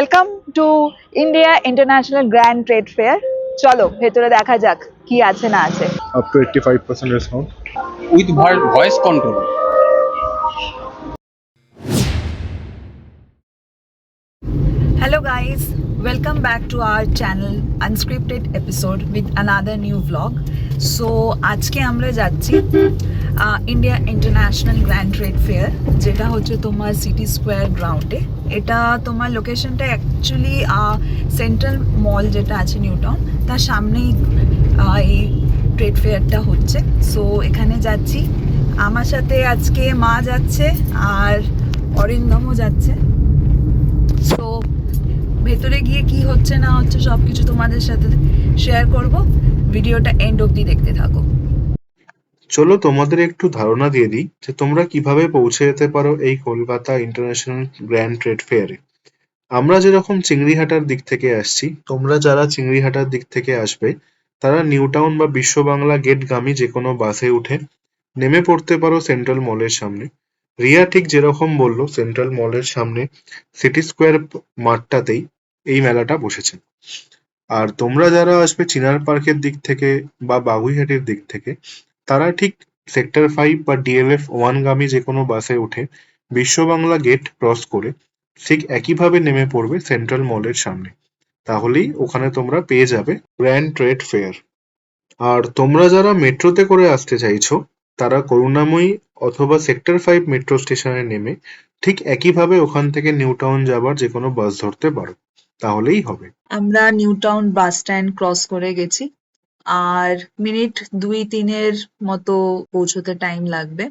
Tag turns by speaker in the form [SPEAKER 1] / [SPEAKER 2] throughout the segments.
[SPEAKER 1] Welcome to India international grand trade fair. চলো ভেতরে দেখা যাক কি আছে না আছে।
[SPEAKER 2] up to 85% discount.
[SPEAKER 3] with voice control.
[SPEAKER 1] Hello guys, welcome back to our channel unscripted episode with another new vlog. So আজকে আমরা যাচ্ছি India international grand trade fair, যেটা হচ্ছে তোমার সিটি স্কোয়ার গ্রাউন্ডে। এটা তোমার লোকেশনটা অ্যাকচুয়ালি সেন্ট্রাল মল যেটা আছে নিউ টাউন, তার সামনেই এই ট্রেড ফেয়ারটা হচ্ছে। সো এখানে যাচ্ছি, আমার সাথে আজকে মা যাচ্ছে আর অরিন্দমও যাচ্ছে। সো ভেতরে গিয়ে কি হচ্ছে না হচ্ছে সব কিছু তোমাদের সাথে শেয়ার করব। ভিডিওটা এন্ড অবধি দেখতে থাকো।
[SPEAKER 2] চলো তোমাদের একটু ধারণা দিয়ে দিই যে তোমরা কিভাবে পৌঁছে যেতে পারো এই কলকাতা ইন্টারন্যাশনাল গ্র্যান্ড ট্রেড ফেয়ারে। আমরা যেরকম চিংড়িহাটার দিক থেকে আসছি, তোমরা যারা চিংড়িহাটার দিক থেকে আসবে তারা নিউ টাউন বা বিশ্ব বাংলা গেটগামী যে কোনো বাসে উঠে নেমে পড়তে পারো সেন্ট্রাল মলের সামনে। রিয়া ঠিক যেরকম বললো, সেন্ট্রাল মলের সামনে সিটি স্কোয়ার মাঠটাতেই এই মেলাটা বসেছে। আর তোমরা যারা আসবে চিনার পার্কের দিক থেকে বা বাগুইহাটির দিক থেকে, তারা ঠিক সেক্টর 5 বা ডিএলএফ 1 গামী যে কোনো বাসে উঠে বিশ্ব বাংলা গেট ক্রস করে ঠিক একইভাবে নেমে পড়বে সেন্ট্রাল মলের সামনে। তাহলেই ওখানে তোমরা পেয়ে যাবে গ্র্যান্ড ট্রেড ফেয়ার। আর তোমরা যারা মেট্রোতে করে আসতে চাইছো, তারা করুণাময়ী অথবা সেক্টর 5 মেট্রো স্টেশনে নেমে ঠিক একইভাবে ওখান থেকে নিউ টাউন যাবার যে কোনো বাস ধরতে পারো, তাহলেই হবে।
[SPEAKER 1] আমরা new town bus stand cross করে গেছি, আর মিনিট 2-3 মতো পৌঁছতে টাইম লাগবে।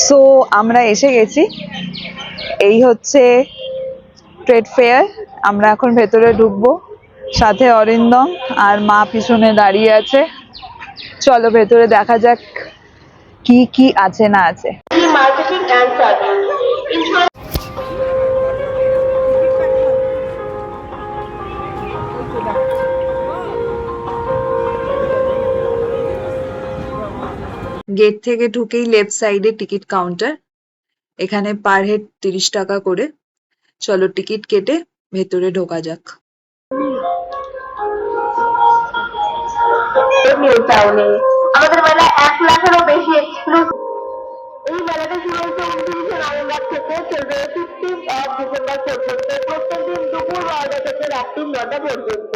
[SPEAKER 1] সো আমরা এসে গেছি, এই হচ্ছে ট্রেড ফেয়ার। আমরা এখন ভেতরে ঢুকবো, সাথে অরিন্দম আর মা পিছনে দাঁড়িয়ে আছে। চলো ভেতরে দেখা যাক কি কি আছে না আছে।
[SPEAKER 4] Marketing and service.
[SPEAKER 1] গেট থেকে ঢুকেই লেফট সাইডে টিকিট কাউন্টার, এখানে পার হেড 30 টাকা করে। চলো টিকিট কেটে ভেতরে ঢোকা যাক।
[SPEAKER 4] নিউ টাউনে আমাদের মেলা 1 লাখেরও বেশি এক্সক্লুসিভ। এই মেলাটা শুরু হচ্ছে 29শে নভেম্বর থেকে, চলবে 15 ডিসেম্বর পর্যন্ত। প্রত্যেকদিন দুপুর 12টা থেকে রাত্রি 9টা পর্যন্ত।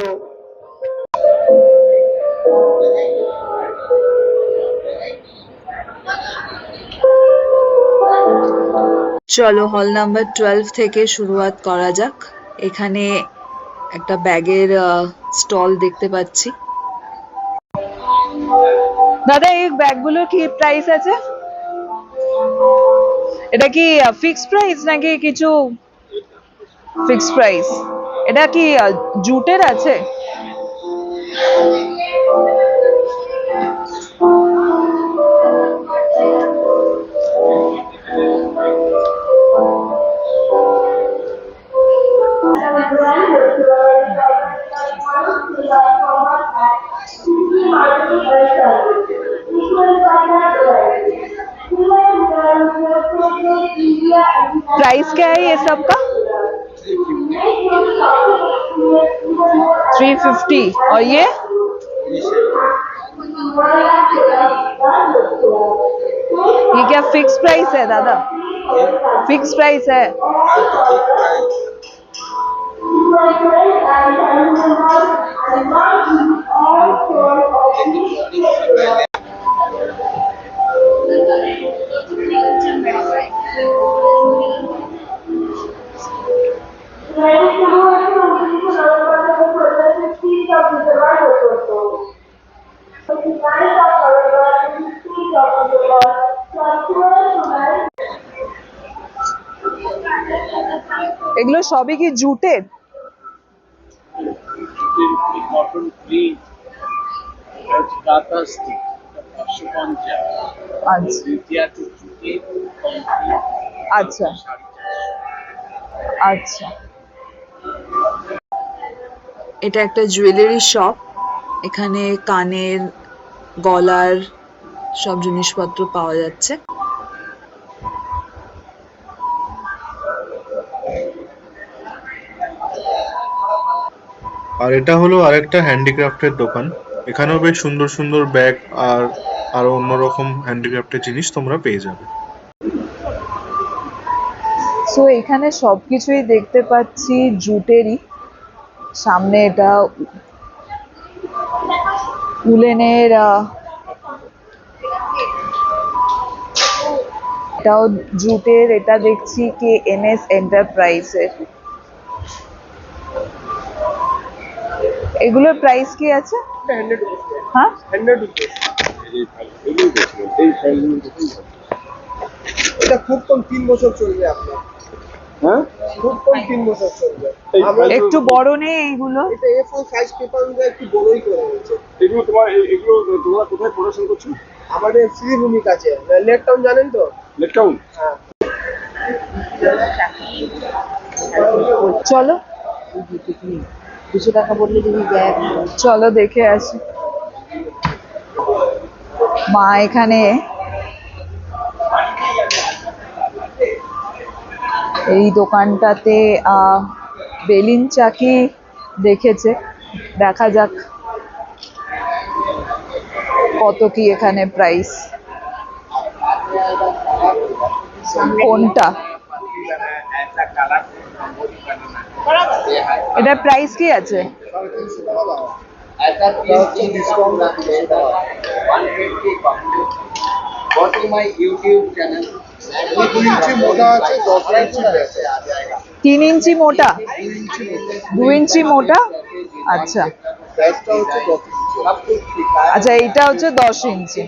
[SPEAKER 1] চলো হল নাম্বার 12 থেকে শুরুয়াত করা যাক। এখানে একটা ব্যাগের স্টল দেখতে পাচ্ছি। দাদা এই ব্যাগগুলোর কি প্রাইস আছে? এটা কি ফিক্সড প্রাইস নাকি কিছু? Fixed price. এটা কি জুটের আছে? प्राइस क्या है ये सब का? 350। और ये क्या फिक्स प्राइस है दादा? फिक्स प्राइस है? এগুলো সবই কি জুটের?
[SPEAKER 3] কটন প্রিন্ট কাতাস্তি 550
[SPEAKER 1] আচ্ছা
[SPEAKER 3] দ্বিতীয় টুকি
[SPEAKER 1] আচ্ছা। আচ্ছা, এটা একটা জুয়েলারি শপ। এখানে কানের, গলার সব জিনিসপত্র পাওয়া যাচ্ছে।
[SPEAKER 2] আর এটা হলো আরেকটা হ্যান্ডিক্রাফটের দোকান। এখানেও বেশ সুন্দর সুন্দর ব্যাগ আর আরো অন্যরকম হ্যান্ডিক্রাফটের জিনিস তোমরা পেয়ে যাবে।
[SPEAKER 1] সো এখানে সবকিছুই দেখতে পাচ্ছি জুটেরই। সামনে এটা উলেনের, এটাও জুটের। এটা দেখছি কে এনএস এন্টারপ্রাইজের। এগুলোর প্রাইস কি আছে? হ্যাঁ,
[SPEAKER 5] এটা খুব কম 3 বছর চলবে আপনার।
[SPEAKER 3] হ্যাঁ,
[SPEAKER 5] খুব কম 3 বছর চলবে।
[SPEAKER 1] একটু বড় নেই এইগুলো?
[SPEAKER 5] এটা A4 সাইজ পেপার অনুযায়ী একটু বড়ই করে হয়েছে।
[SPEAKER 3] এগুলো তোমরা কোথায় পড়াশোনা করছো?
[SPEAKER 5] আমাদের শ্রীভূমি কাছে লেক টাউন জানেন তো?
[SPEAKER 3] Lake town.
[SPEAKER 5] হ্যাঁ।
[SPEAKER 1] চলো
[SPEAKER 6] 200 টাকা বললে যদি দেয়।
[SPEAKER 1] চলো দেখে আসি। মা এখানে এই দোকানটাতে বেলিন চাকি দেখেছে। দেখা যাক কত কি এখানে প্রাইস। কোনটা? এটার প্রাইস কি আছে?
[SPEAKER 5] মোটা আছে 10 ইঞ্চি
[SPEAKER 1] 3 ইঞ্চি মোটা, 2 ইঞ্চি মোটা। আচ্ছা
[SPEAKER 5] ব্যাসটা হচ্ছে 10 ইঞ্চি।
[SPEAKER 1] আচ্ছা, এইটা হচ্ছে 10 ইঞ্চি।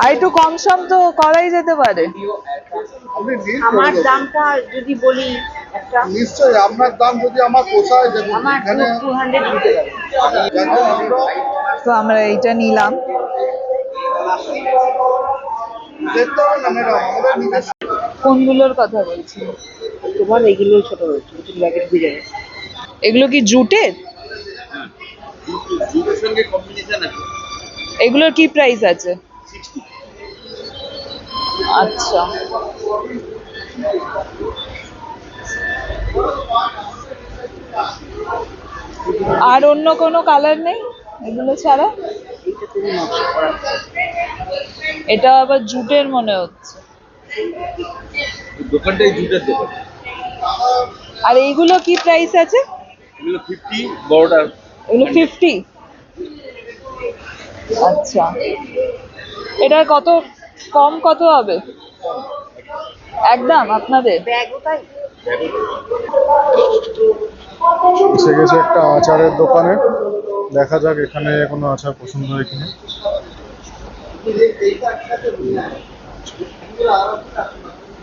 [SPEAKER 1] আর একটু কম সম তো করাই যেতে পারে।
[SPEAKER 5] আপনি নিন
[SPEAKER 6] আমার
[SPEAKER 5] করে দেবেন।
[SPEAKER 6] দামটা যদি বলি একটা,
[SPEAKER 5] নিশ্চয়ই আপনার দাম যদি আমার পোষায় দেখুন
[SPEAKER 6] আমার
[SPEAKER 5] এখানে
[SPEAKER 6] 200 দিতে পারি।
[SPEAKER 5] দেখো আমরা
[SPEAKER 1] তো আমরা এইটা নিলাম।
[SPEAKER 5] দেখতে হবে না ম্যাডাম, আমাদের নিজস্ব
[SPEAKER 1] কোনগুলোর কথা বলছি?
[SPEAKER 6] তোমার এগুলো ছোট রয়েছে, কিছু ব্ল্যাকেট দিয়ে যাবে।
[SPEAKER 1] এগুলো কি জুটের? এগুলোর কি প্রাইস আছে? আচ্ছা, আর অন্য কোনো কালার নেই এগুলো ছাড়া?
[SPEAKER 6] এইটা তুমি নকশা করা
[SPEAKER 1] এটা আবার জুটের মনে হচ্ছে।
[SPEAKER 3] দোকানটাই জুটের দোকান।
[SPEAKER 1] আর এইগুলো কি প্রাইস আছে?
[SPEAKER 3] এগুলো 50, বড়টা
[SPEAKER 1] এগুলো 50। আচ্ছা, এটা কত কম কত হবে? একদম আপনাদের?
[SPEAKER 6] ব্যাগও তাই।
[SPEAKER 2] এসে গেছে একটা আচারের দোকানে। দেখা যাক এখানে কোনো আচার পছন্দ হয় কিনা।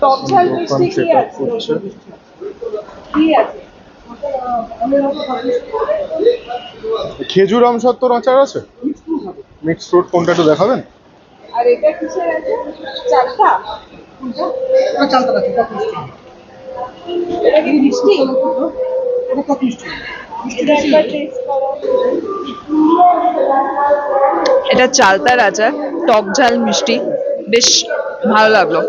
[SPEAKER 1] টক ঝাল
[SPEAKER 2] দোকান
[SPEAKER 1] মিষ্টি কি
[SPEAKER 2] চেক আপ
[SPEAKER 1] আছে?
[SPEAKER 2] করছে।
[SPEAKER 1] কি আছে?
[SPEAKER 2] খেজুর আমসত্ত্বর আচার আছে? মিক্স ফ্রুট কোনটা একটু দেখাবেন?
[SPEAKER 1] আর এটা কিসের আছে? চালটা? এটা কি মিষ্টি? এটা একবার টেস্ট করো। এটা চালতার আচার, টক ঝাল মিষ্টি, বেশ ভালো লাগলো।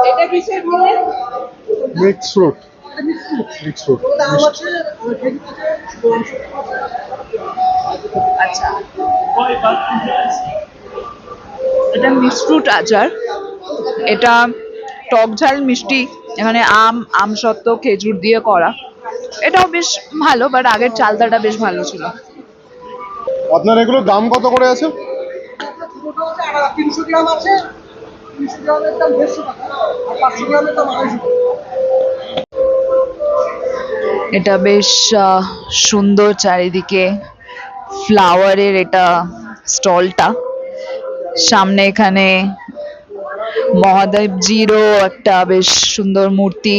[SPEAKER 1] এটা কিসের বলে?
[SPEAKER 2] Mix fruit. মিক্স ফ্রুট
[SPEAKER 1] আচ্ছা, এটা মিক্স ফ্রুট আচার। এটা টক ঝাল মিষ্টি, এখানে আমসত্ত্ব খেজুর দিয়ে করা। এটাও বেশ ভালো, বাট আগের চালতাটা বেশ ভালো ছিল।
[SPEAKER 2] আপনার এগুলোর দাম কত করে আছে?
[SPEAKER 5] 300 গ্রাম আছে, 300 গ্রামের দাম 150 টাকা আর 500 গ্রামের দাম 250 টাকা।
[SPEAKER 1] এটা বেশ সুন্দর, চারিদিকে ফ্লাওয়ারের এটা স্টলটা। সামনে এখানে মহাদেবজিরও একটা বেশ সুন্দর মূর্তি,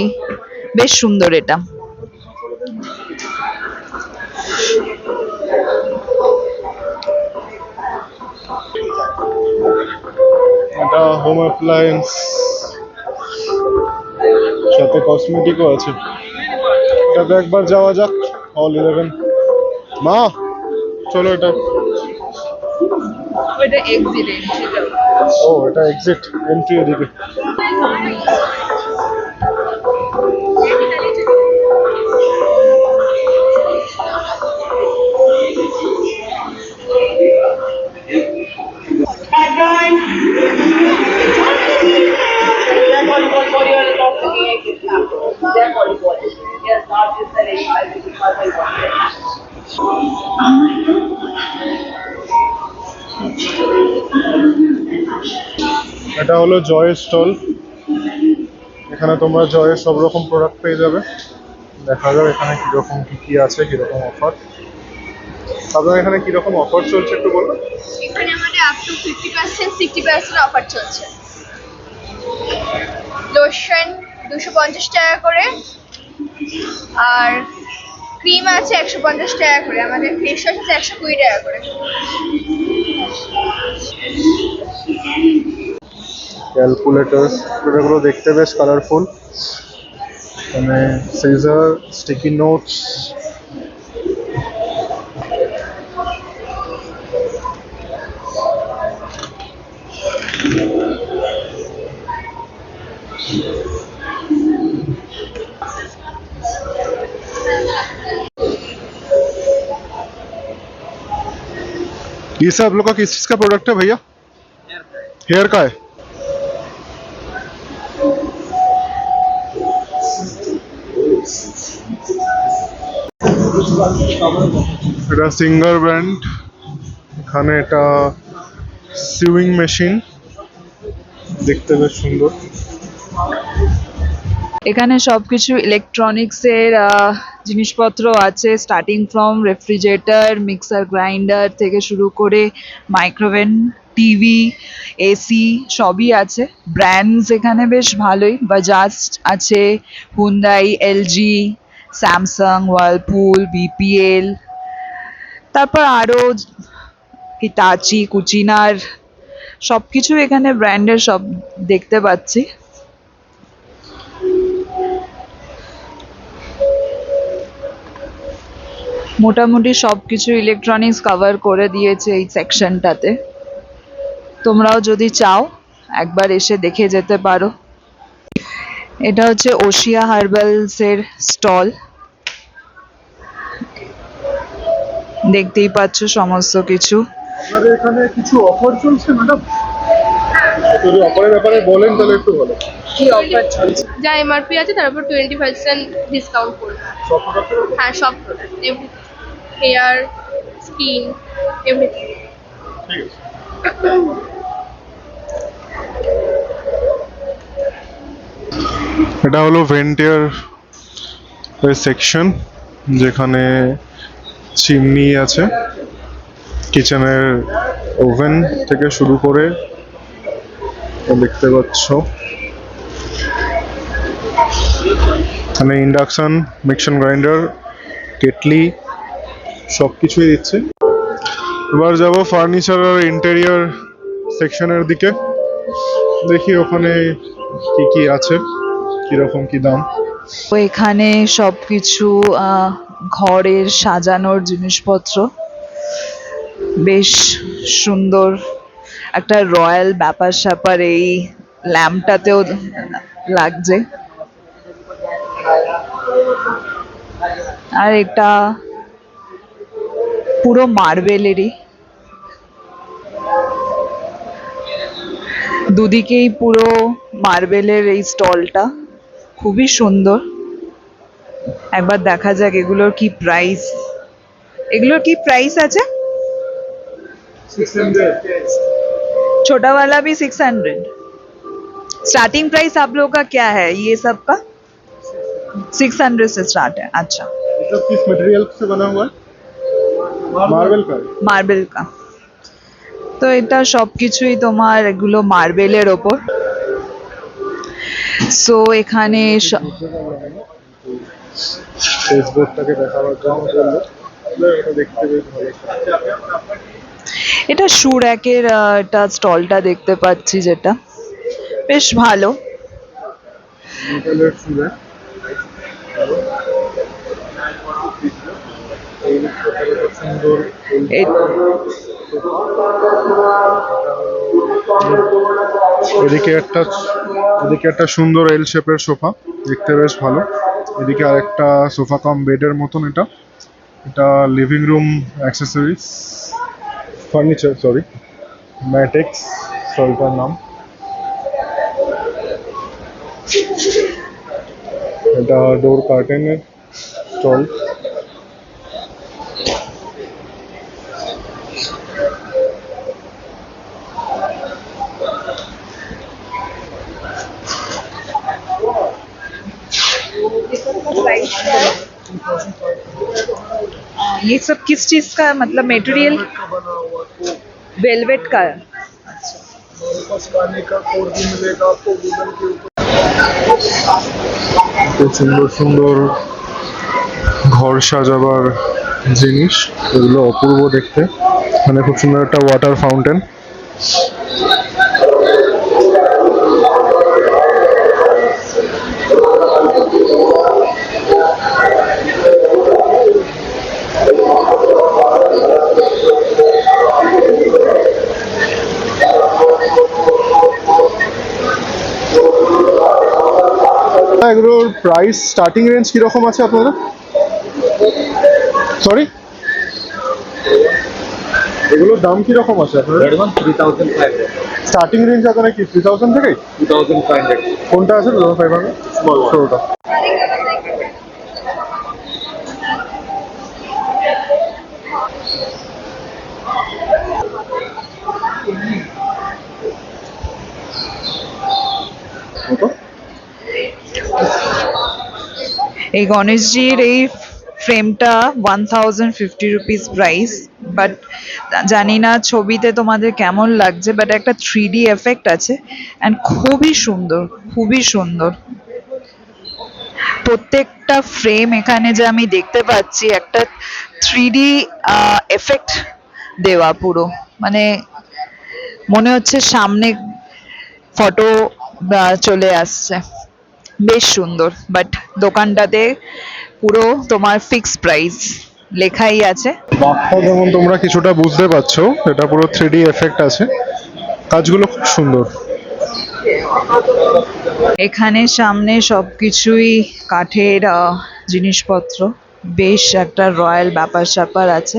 [SPEAKER 1] বেশ সুন্দর এটা।
[SPEAKER 2] এটা হোম অ্যাপ্লায়েন্স সাথে কসমেটিকও আছে। এটাতে একবার যাওয়া যাক, অল 11। মা চলো এটা।
[SPEAKER 1] ওইটা এক্সিট এন্ট্রি যাবে।
[SPEAKER 2] ও এটা এক্সিট, এন্ট্রি এদিকে। এটা হলো জয়ের স্টল। এখানে তোমরা জয়ের সব রকম প্রোডাক্ট পেয়ে যাবে। দেখা যাক এখানে কিরকম কি আছে, কিরকম অফার। আপনার এখানে কিরকম অফার চলছে একটু বলবেন?
[SPEAKER 7] এখানে আমাদের আপ টু 50% 60% অফার চলছে। লোশন 250 টাকা করে, আর ক্রিম আছে 150 টাকা করে, আমাদের ফেস ওয়াশ আছে 120 টাকা করে।
[SPEAKER 2] ক্যালকুলেটর, এগুলো দেখতে বেশ কালারফুল। মানে সিজার, স্টিকি নোটস। ये सब आप लोग का किस चीज का प्रोडक्ट है भैया? हेयर का है। এটা সিঙ্গার ব্র্যান্ড। এখানে এটা সুইং মেশিন, দেখতে বেশ সুন্দর।
[SPEAKER 1] এখানে সবকিছু ইলেকট্রনিক্স এর জিনিসপত্র আছে, starting from refrigerator, mixer grinder থেকে শুরু করে মাইক্রোওভেন, টিভি, এসি সবই আছে। ব্র্যান্ডস এখানে বেশ ভালোই, বাজাজ আছে, Hyundai, LG, Samsung, Whirlpool, BPL, তারপর আরও হিটাচি, কুচিনার, সবকিছু এখানে ব্র্যান্ডের সব দেখতে পাচ্ছি। মোটামুটি সবকিছু ইলেকট্রনিক্স কভার করে দিয়েছে এই সেকশনটাতে। তোমরাও যদি চাও একবার এসে দেখে যেতে পারো। এটা হচ্ছে ওশিয়া হার্বালস এর স্টল, দেখতেই পাচ্ছ সমস্ত কিছু।
[SPEAKER 2] আপনাদের এখানে কিছু অফার চলছে ম্যাডাম? যদি অফারের ব্যাপারে বলেন তাহলে একটু বলেন।
[SPEAKER 1] কি অফার চলছে?
[SPEAKER 7] যা এমআরপি আছে তার উপর 20% ডিসকাউন্ট করবে।
[SPEAKER 2] সব প্রোডাক্টের উপর?
[SPEAKER 7] হ্যাঁ, সব প্রোডাক্ট, হেয়ার, স্কিন, এভরিথিং।
[SPEAKER 2] ঠিক আছে। এটা হলো ভেন্টিয়ার সেকশন, যেখানে চিমনি আছে, কিচেনের ওভেন থেকে শুরু করে দেখতে পাচ্ছ। এখানে ইন্ডাকশন, মিক্সার গ্রাইন্ডার, কেটলি সবকিছুই দিচ্ছে। এবার যাব ফার্নিচার আর ইন্টেরিয়র সেকশনের দিকে, দেখি ওখানে কি কি আছে, কিরকম কি দাম।
[SPEAKER 1] তো এখানে সবকিছু ঘরের সাজানোর জিনিসপত্র, বেশ সুন্দর একটা রয়্যাল ব্যাপার স্যাপার এই ল্যাম্পটাতেও লাগছে। আর এটা পুরো মার্বেলেরই, দুদিকেই পুরো মার্বেলের এই স্টলটা, খুবই সুন্দর। একবার দেখা যাক এগুলোর কি প্রাইস। এগুলোর কি প্রাইস আছে?
[SPEAKER 2] 600।
[SPEAKER 1] छोटा वाला भी 600। स्टार्टिंग प्राइस आप लोगों का क्या है ये सब का? 600 से स्टार्ट है। अच्छा,
[SPEAKER 2] ये सब किस मटेरियल से बना हुआ है? मार्बल का।
[SPEAKER 1] মার্বেল কা। তো এটা সবকিছুই তোমার এগুলো মার্বেলের ওপর। সো এখানে
[SPEAKER 2] ফেসবুকটাকে দেখাবার জন্য বললো, এটা দেখতে বেশ ভালো।
[SPEAKER 1] এটা শু র্যাকের এটা স্টলটা দেখতে পাচ্ছি, যেটা বেশ ভালো।
[SPEAKER 2] মেটালের চুলে এই খুব সুন্দর এদিকে একটা সুন্দর এল শেপের সোফা, দেখতে বেশ ভালো। এদিকে আরেকটা সোফা কাম বেডের মতন, এটা living room accessories furniture, sorry Matex স্টলটার নাম। এটা ডোর কার্টেনের স্টল।
[SPEAKER 1] ये सब किस चीज का मतलब मटेरियल? वेलवेट का।
[SPEAKER 2] খুব সুন্দর সুন্দর ঘর সাজাবার জিনিস, এগুলো অপূর্ব দেখতে। মানে খুব সুন্দর একটা ওয়াটার ফাউন্টেন। এগুলোর প্রাইস স্টার্টিং রেঞ্জ কিরকম আছে আপনাদের? সরি, এগুলোর দাম কিরকম আছে আপনাদের?
[SPEAKER 3] 3500
[SPEAKER 2] স্টার্টিং রেঞ্জ আপনারা কি 3000 থেকে?
[SPEAKER 3] 2500
[SPEAKER 2] কোনটা আছে 2500? স্মল ছোটটা।
[SPEAKER 1] এই গণেশজির এই ফ্রেমটা 1050 রুপিস প্রাইস, বাট জানি না ছবিতে তোমাদের কেমন লাগছে, বাট একটা 3D এফেক্ট আছে অ্যান্ড খুবই সুন্দর, খুবই সুন্দর। প্রত্যেকটা ফ্রেম এখানে যে আমি দেখতে পাচ্ছি একটা 3D এফেক্ট দেওয়া, পুরো মানে মনে হচ্ছে সামনে ফটো চলে আসছে, বেশ সুন্দর। বাট দোকানটাতে পুরো তোমার ফিক্স প্রাইস লেখাই আছে।
[SPEAKER 2] বাঘটা যেমন তোমরা কিছুটা বুঝতে পারছো, এটা পুরো 3D এফেক্ট আছে, কাজগুলো খুব সুন্দর।
[SPEAKER 1] এখানে সামনে সবকিছুই কাঠের জিনিসপত্র, বেশ একটা রয়্যাল ব্যাপার স্যাপার আছে।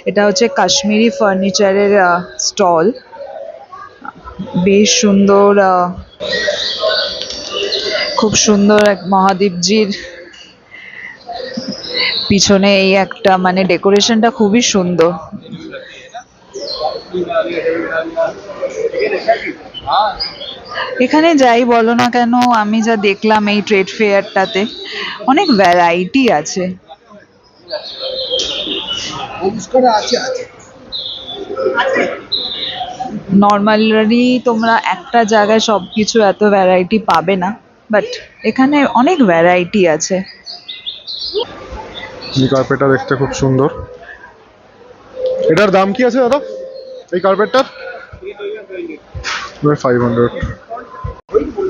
[SPEAKER 1] এটা হচ্ছে কাশ্মীরি ফার্নিচারের স্টল, বেশ সুন্দর। খুব সুন্দর এক মহাদেবজির পিছনে এই একটা মানে ডেকোরেশনটা খুবই সুন্দর। এখানে যাই বলো না কেন, আমি যা দেখলাম এই ট্রেড ফেয়ারটাতে অনেক ভ্যারাইটি আছে। নর্মালি তোমরা একটা জায়গায় সবকিছু এত ভ্যারাইটি পাবে না, বাট এখানে অনেক ভ্যারাইটি আছে।
[SPEAKER 2] এই কার্পেটটা দেখতে খুব সুন্দর। এটার দাম কি আছে দাদা এই কার্পেটটার? 500।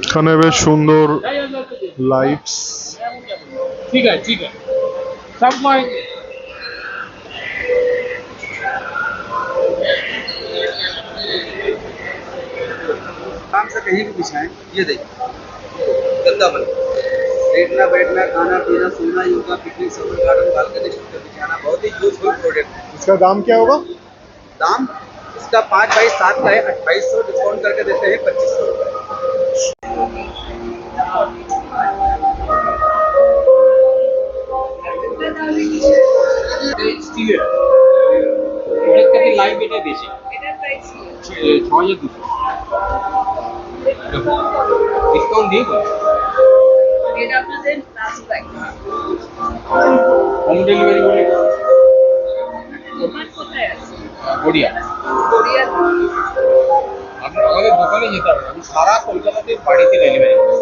[SPEAKER 2] এখানে বেশ সুন্দর লাইটস।
[SPEAKER 3] ठीक है सब
[SPEAKER 5] आराम से कहीं भी बिछाएं। ये देखिए गद्दा बना, लेटना बैठना खाना पीना सोना yoga picnic summer garden balcony बिछाना, बहुत ही यूजफुल प्रोडक्ट।
[SPEAKER 2] इसका दाम क्या होगा?
[SPEAKER 5] दाम इसका 5x7 का है 2800, डिस्काउंट करके देते हैं 2500 रुपये।
[SPEAKER 3] স্টিলের ওটার থেকে লাইভ এটা বেশি, এটার প্রাইস 6200 ডিসকাউন্ট দিয়ে তো
[SPEAKER 1] এটা আপনাদের লাস্ট প্রাইস।
[SPEAKER 3] হোম ডেলিভারি বলে
[SPEAKER 1] দোকান কোথায় আছে?
[SPEAKER 3] গড়িয়া।
[SPEAKER 1] কোরিয়া।
[SPEAKER 3] আপনার আমাদের দোকানে যেতে হবে, আমি সারা কলকাতাতে বাড়িতে ডেলিভারি করি।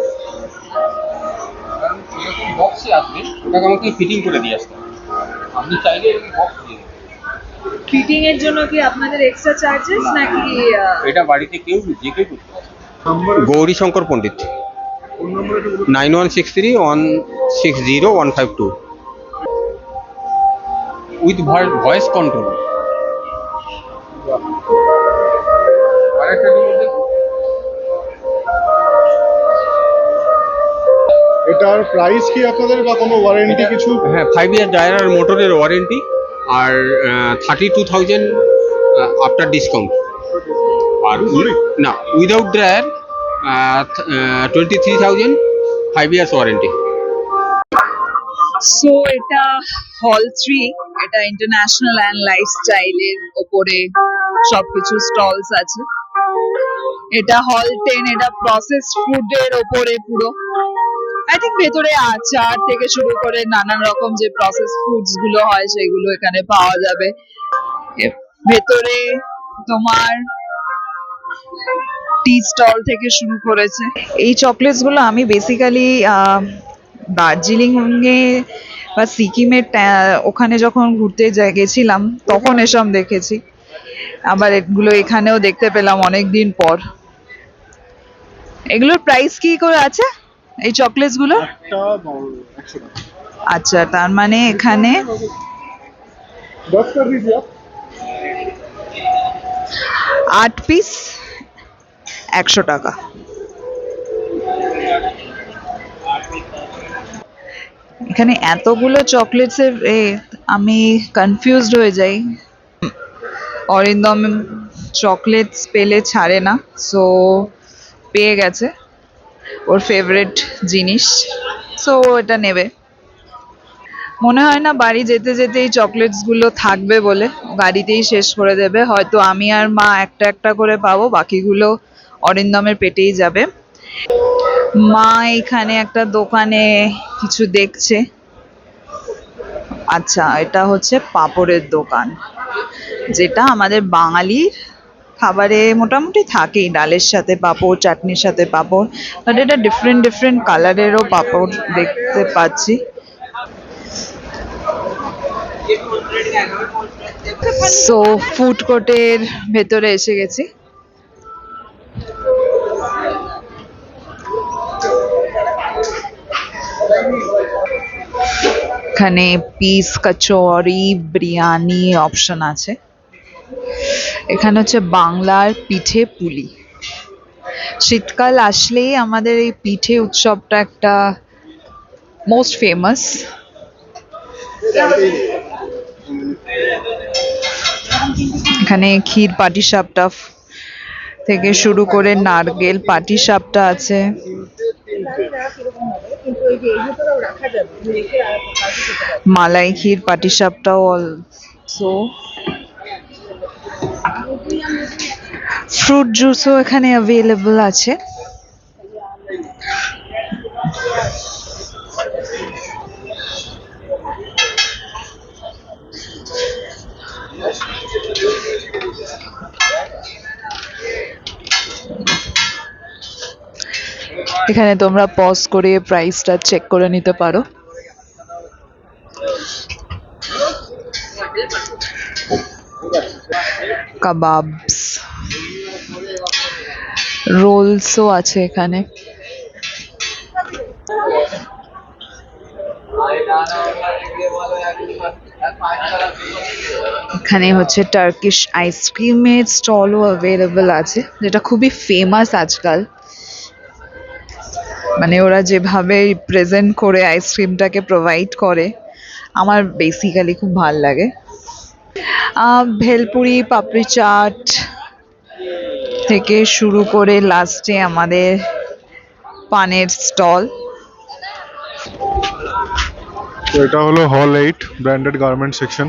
[SPEAKER 3] কারণ এরকম বক্সে আসবে, ওটাকে আমাকে ফিটিং করে দিয়ে আসতে হবে। আপনি চাইলে এরকম বক্স দিয়ে দেবেন।
[SPEAKER 1] ফিটিং এর জন্য কি আপনাদের এক্সট্রা চার্জেস নাকি?
[SPEAKER 3] এটা বাড়িতে যে কেউ করতে পারে। গৌরী শঙ্কর পণ্ডিত। 9163160152 with voice control.
[SPEAKER 2] এটার প্রাইস কি আপনাদের বা কোনো ওয়ারেন্টি কিছু?
[SPEAKER 3] হ্যাঁ, 5 ইয়ার টায়ার আর মোটরের ওয়ারেন্টি, আর 32,000 আফটার ডিসকাউন্ট। আর না, without dryer 23,000, 5 years warranty.
[SPEAKER 1] So এটা হল 3, এটা ইন্টারন্যাশনাল অ্যান্ড লাইফস্টাইলের ওপরে সবকিছু স্টলস আছে। এটা হল 10, এটা প্রসেসড ফুডের ওপরে পুরো। আই থিঙ্ক ভেতরে আচার থেকে শুরু করে নানান রকম যে প্রসেস ফুডস গুলো হয় সেগুলো এখানে পাওয়া যাবে। ভেতরে তোমার টি স্টল থেকে শুরু করেছে। এই চকলেটস গুলো আমি বেসিক্যালি দার্জিলিং এ বা সিকিমের ওখানে যখন ঘুরতে গেছিলাম তখন এসব দেখেছি, আবার এগুলো এখানেও দেখতে পেলাম অনেকদিন পর। এগুলোর প্রাইস কি করে আছে এই চকলেটস গুলো? আচ্ছা, তার মানে এখানে 8 পিস 100 টাকা। এখানে এতগুলো চকলেটসের আমি কনফিউজড হয়ে যাই। অরিন্দম চকলেটস পেলে ছাড়ে না, সো পেয়ে গেছে ওর ফেভারিট জিনিস, সো এটা নেবে। মনে হয় না বাড়ি যেতে যেতে এই চকলেটস গুলো থাকবে বলে, গাড়িতেই শেষ করে দেবে। হয়তো আমি আর মা একটা একটা করে পাবো, বাকিগুলো অরিন্দমের পেটেই যাবে। মা এখানে একটা দোকানে কিছু দেখছে। আচ্ছা, এটা হচ্ছে পাঁপড়ের দোকান, যেটা আমাদের বাঙালির খাবারে মোটামুটি থাকেই, ডালের সাথে পাঁপড়, চাটনির সাথে পাঁপড়, বাট এটা ডিফারেন্ট ডিফারেন্ট কালারেরও পাঁপড় দেখতে পাচ্ছি। সো ফুড কোর্টের ভেতরে এসে গেছি। এখানে পিস কচুরি, বিরিয়ানি অপশন আছে। এখানে হচ্ছে বাংলার পিঠে পুলি। শীতকাল আসলেই আমাদের এই পিঠে উৎসবটা একটা মোস্ট ফেমাস। এখানে ক্ষীর পাটিসাপটা থেকে শুরু করে নারকেল পাটিসাপটা আছে। মালাই ক্ষীর পাটিসাপটাও অলসো। ফ্রুট জুসও এখানে অ্যাভেলেবল আছে। এখানে তোমরা পজ করে প্রাইসটা চেক করে নিতে পারো। কাবাবস, রোলসও আছে এখানে। এখানে হচ্ছে টার্কিশ আইসক্রিমের স্টলও অ্যাভেলেবল আছে, যেটা খুবই ফেমাস আজকাল। মানে ওরা যেভাবে রিপ্রেজেন্ট করে আইসক্রিমটাকে প্রোভাইড করে, আমার বেসিক্যালি খুব ভাল লাগে। ভেলপুরি, পাপড়ি চাট থেকে শুরু করে লাস্টে আমাদের পানের স্টল।
[SPEAKER 2] তো এটা হলো হল 8 ব্র্যান্ডেড গার্মেন্ট সেকশন।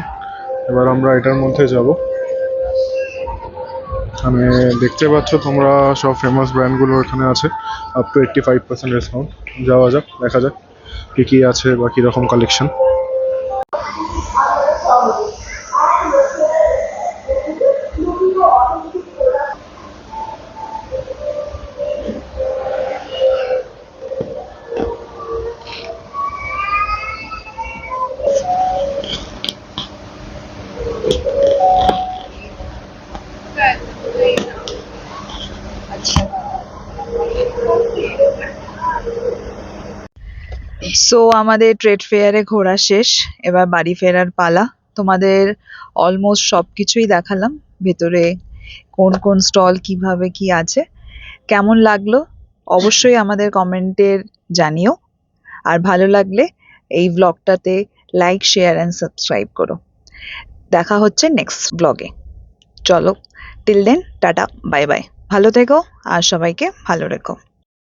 [SPEAKER 2] এবার আমরা এটার মধ্যে যাব। মানে দেখতে পাচ্ছ তোমরা সব ফেমাস ব্র্যান্ডগুলো এখানে আছে, আপ টু 85% ডিসকাউন্ট। যাওয়া যাক, দেখা যাক কি কি আছে বা কীরকম কালেকশন।
[SPEAKER 1] সো আমাদের ট্রেড ফেয়ারে ঘোরা শেষ, এবার বাড়ি ফেরার পালা। তোমাদের অলমোস্ট সব কিছুই দেখালাম, ভেতরে কোন কোন স্টল কিভাবে কি আছে। কেমন লাগলো অবশ্যই আমাদের কমেন্টের জানিও, আর ভালো লাগলে এই ব্লগটাতে লাইক, শেয়ার অ্যান্ড সাবস্ক্রাইব করো। দেখা হচ্ছে নেক্সট ব্লগে। চলো, till then tata, bye bye. ভালো থেকো আর সবাইকে ভালো রেখো।